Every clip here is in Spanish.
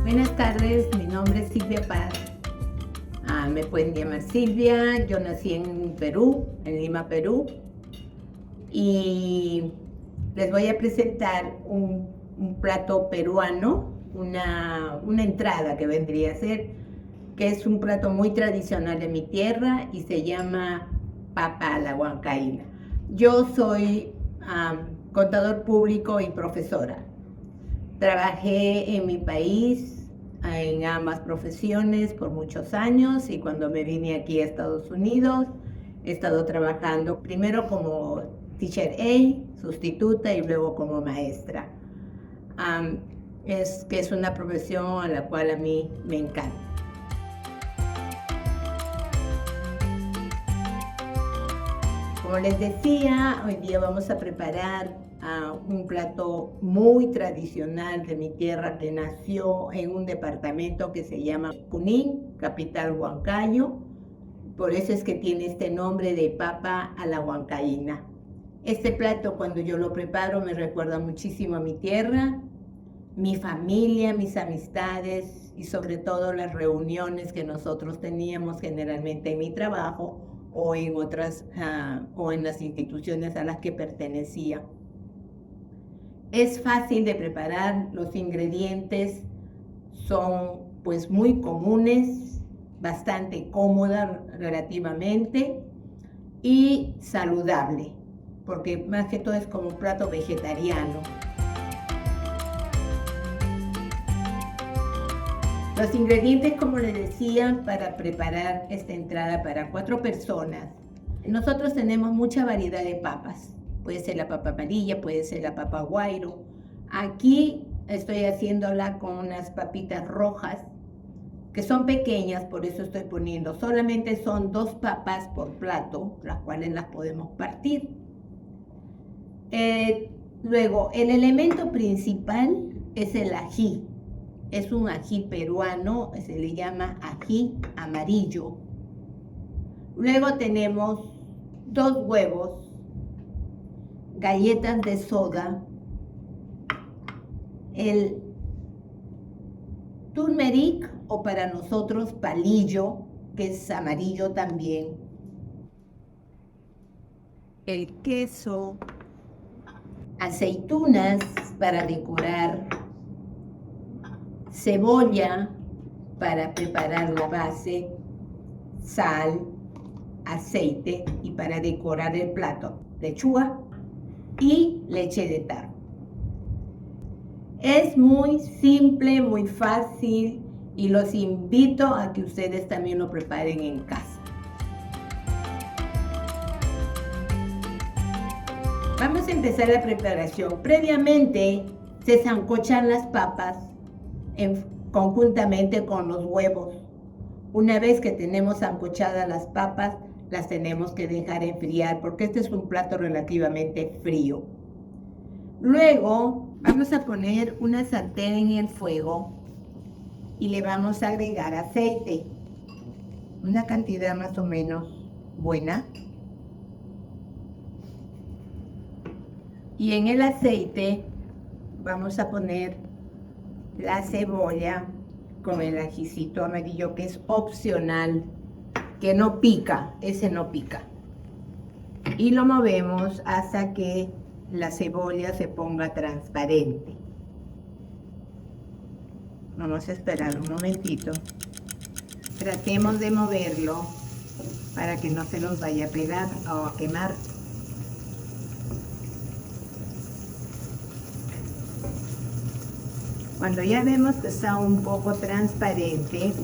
Buenas tardes, mi nombre es Silvia Paz. Me pueden llamar Silvia. Yo nací en Perú, en Lima, Perú. Y les voy a presentar un plato peruano, una entrada que vendría a ser, que es un plato muy tradicional de mi tierra y se llama papa a la huancaína. Yo soy contador público y profesora. Trabajé en mi país en ambas profesiones por muchos años y cuando me vine aquí a Estados Unidos he estado trabajando primero como teacher aide, sustituta y luego como maestra. Es una profesión a la cual a mí me encanta. Como les decía, hoy día vamos a preparar un plato muy tradicional de mi tierra que nació en un departamento que se llama Junín, capital Huancayo. Por eso es que tiene este nombre de papa a la huancaína. Este plato, cuando yo lo preparo, me recuerda muchísimo a mi tierra, mi familia, mis amistades y sobre todo las reuniones que nosotros teníamos generalmente en mi trabajo o en otras o en las instituciones a las que pertenecía. Es fácil de preparar, los ingredientes son pues muy comunes, bastante cómoda relativamente y saludable, porque más que todo es como un plato vegetariano. Los ingredientes, como les decía, para preparar esta entrada para 4 personas. Nosotros tenemos mucha variedad de papas. Puede ser la papa amarilla, puede ser la papa guairo. Aquí estoy haciéndola con unas papitas rojas, que son pequeñas, por eso estoy poniendo. Solamente son 2 papas por plato, las cuales las podemos partir. Luego, el elemento principal es el ají. Es un ají peruano, se le llama ají amarillo. Luego tenemos 2 huevos, galletas de soda, el turmeric o para nosotros palillo, que es amarillo también, el queso, aceitunas para decorar, cebolla para preparar la base, sal, aceite y para decorar el plato, lechuga y leche de tarro. Es muy simple, muy fácil y los invito a que ustedes también lo preparen en casa. Vamos a empezar la preparación. Previamente se sancochan las papas conjuntamente con los huevos. Una vez que tenemos sancochadas las papas, las tenemos que dejar enfriar porque este es un plato relativamente frío. Luego vamos a poner una sartén en el fuego y le vamos a agregar aceite, una cantidad más o menos buena. Y en el aceite vamos a poner la cebolla con el ajicito amarillo, que es opcional, que no pica, ese no pica. Y lo movemos hasta que la cebolla se ponga transparente. Vamos a esperar un momentito. Tratemos de moverlo para que no se nos vaya a pegar o a quemar. Cuando ya vemos que está un poco transparente,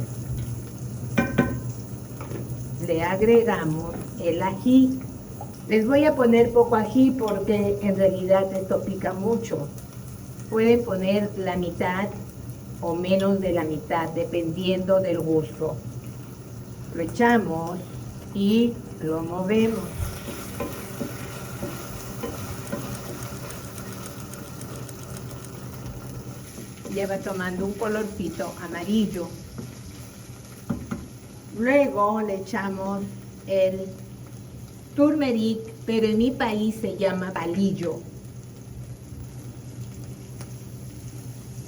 le agregamos el ají. Les voy a poner poco ají porque en realidad esto pica mucho. Pueden poner la mitad o menos de la mitad, dependiendo del gusto. Lo echamos y lo movemos. Ya va tomando un colorcito amarillo. Luego le echamos el turmeric, pero en mi país se llama palillo.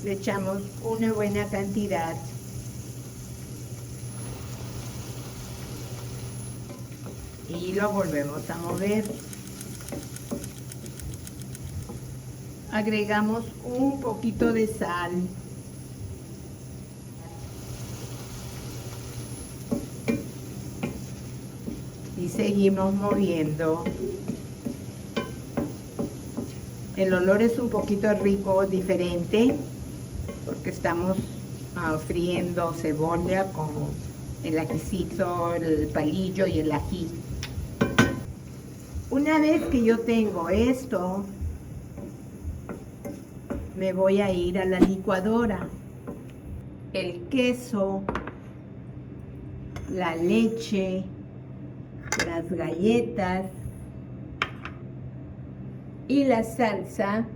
Le echamos una buena cantidad. Y lo volvemos a mover. Agregamos un poquito de sal. Y seguimos moviendo. El olor es un poquito rico, diferente, porque estamos friendo cebolla con el ajicito, el palillo y el ají. Una vez que yo tengo esto, me voy a ir a la licuadora. El queso, la leche, las galletas y la salsa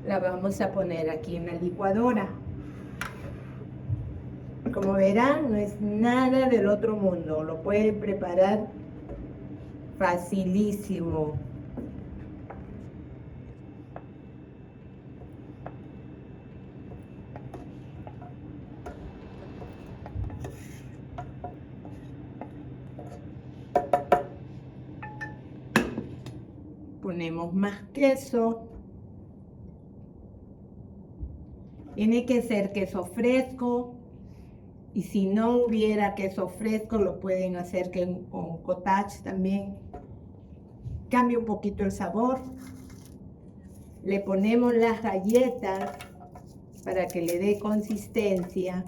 la vamos a poner aquí en la licuadora. Como verán, no es nada del otro mundo, lo pueden preparar facilísimo. Ponemos más queso. Tiene que ser queso fresco. Y si no hubiera queso fresco, lo pueden hacer con cottage también. Cambia un poquito el sabor. Le ponemos las galletas para que le dé consistencia.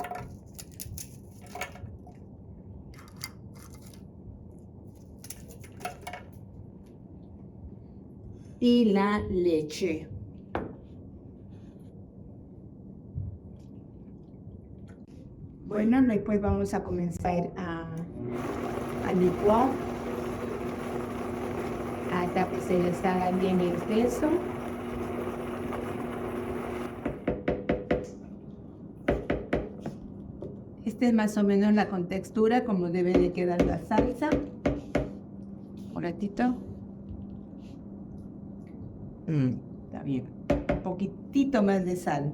Y la leche. Bueno, después vamos a comenzar a licuar hasta que se les haga bien el queso. Esta es más o menos la contextura como debe de quedar la salsa. Un ratito. Está bien. Un poquitito más de sal.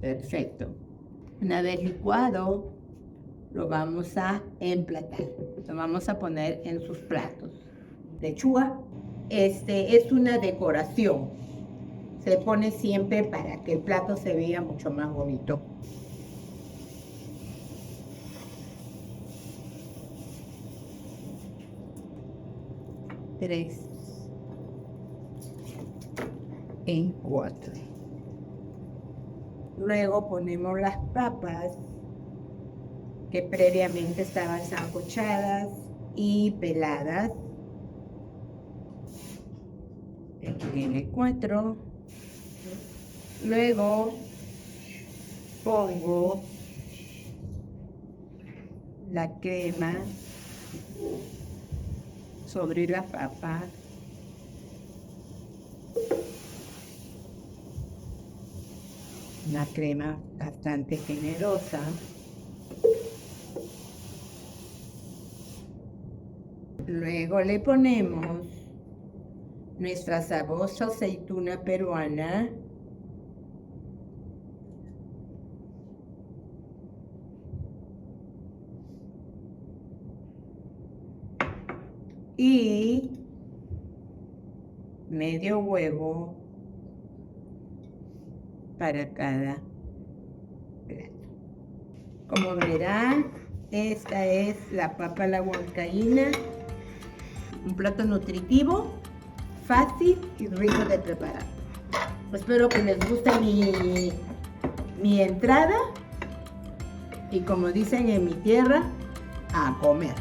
Perfecto. Una vez licuado, lo vamos a emplatar. Lo vamos a poner en sus platos. Lechuga. Es una decoración. Se pone siempre para que el plato se vea mucho más bonito. Tres en 4. Luego ponemos las papas que previamente estaban sancochadas y peladas. Aquí viene 4. Luego pongo la crema sobre la papa. Una crema bastante generosa. Luego le ponemos nuestra sabrosa aceituna peruana. Y medio huevo para cada plato. Como verán, esta es la papa a la huancaína, un plato nutritivo, fácil y rico de preparar. Espero que les guste mi entrada y, como dicen en mi tierra, a comer.